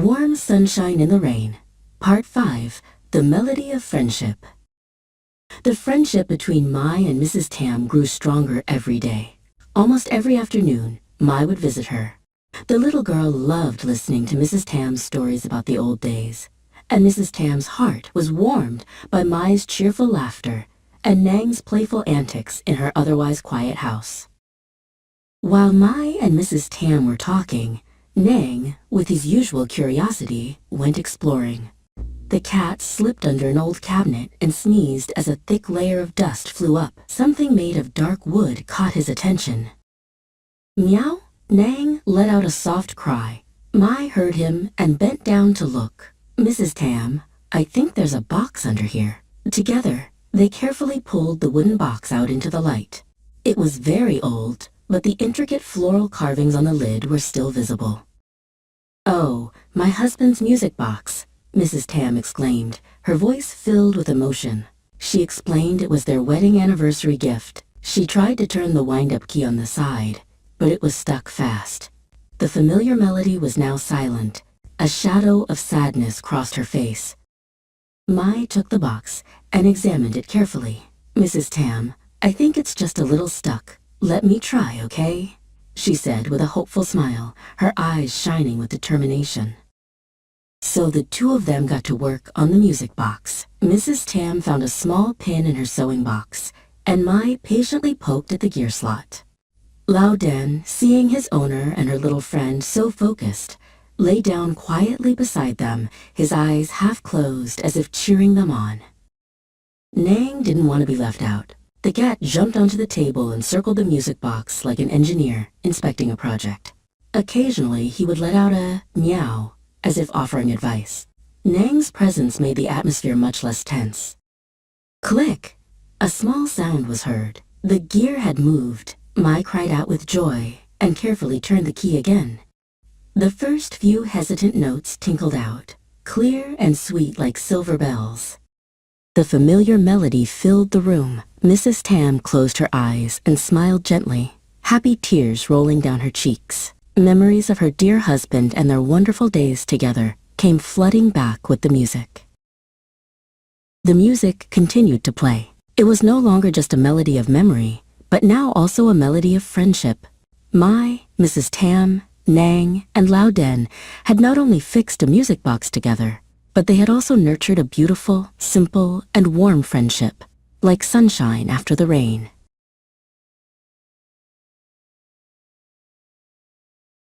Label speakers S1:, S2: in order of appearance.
S1: Warm Sunshine in the Rain, Part 5, The Melody of Friendship. The friendship between Mai and Mrs. Tam grew stronger every day. Almost every afternoon, Mai would visit her. The little girl loved listening to Mrs. Tam's stories about the old days, and Mrs. Tam's heart was warmed by Mai's cheerful laughter and Nang's playful antics in her otherwise quiet house. While Mai and Mrs. Tam were talking, Nang, with his usual curiosity, went exploring. The cat slipped under an old cabinet and sneezed as a thick layer of dust flew up. Something made of dark wood caught his attention. Meow! Nang let out a soft cry. Mai heard him and bent down to look. Mrs. Tam, I think there's a box under here. Together, they carefully pulled the wooden box out into the light. It was very old, but the intricate floral carvings on the lid were still visible. Oh, my husband's music box, Mrs. Tam exclaimed, her voice filled with emotion. She explained it was their wedding anniversary gift. She tried to turn the wind-up key on the side, but it was stuck fast. The familiar melody was now silent. A shadow of sadness crossed her face. Mai took the box and examined it carefully. Mrs. Tam, I think it's just a little stuck. Let me try, okay? She said with a hopeful smile, her eyes shining with determination. So the two of them got to work on the music box. Mrs. Tam found a small pin in her sewing box, and Mai patiently poked at the gear slot. Lao Den, seeing his owner and her little friend so focused, lay down quietly beside them, his eyes half closed as if cheering them on. Nang didn't want to be left out. The cat jumped onto the table and circled the music box like an engineer inspecting a project. Occasionally, he would let out a meow, as if offering advice. Nang's presence made the atmosphere much less tense. Click! A small sound was heard. The gear had moved. Mai cried out with joy and carefully turned the key again. The first few hesitant notes tinkled out, clear and sweet like silver bells. The familiar melody filled the room. Mrs. Tam closed her eyes and smiled gently, happy tears rolling down her cheeks. Memories of her dear husband and their wonderful days together came flooding back with the music. The music continued to play. It was no longer just a melody of memory, but now also a melody of friendship. Mai, Mrs. Tam, Nang, and Lao Den had not only fixed a music box together, but they had also nurtured a beautiful, simple, and warm friendship, like sunshine after the rain.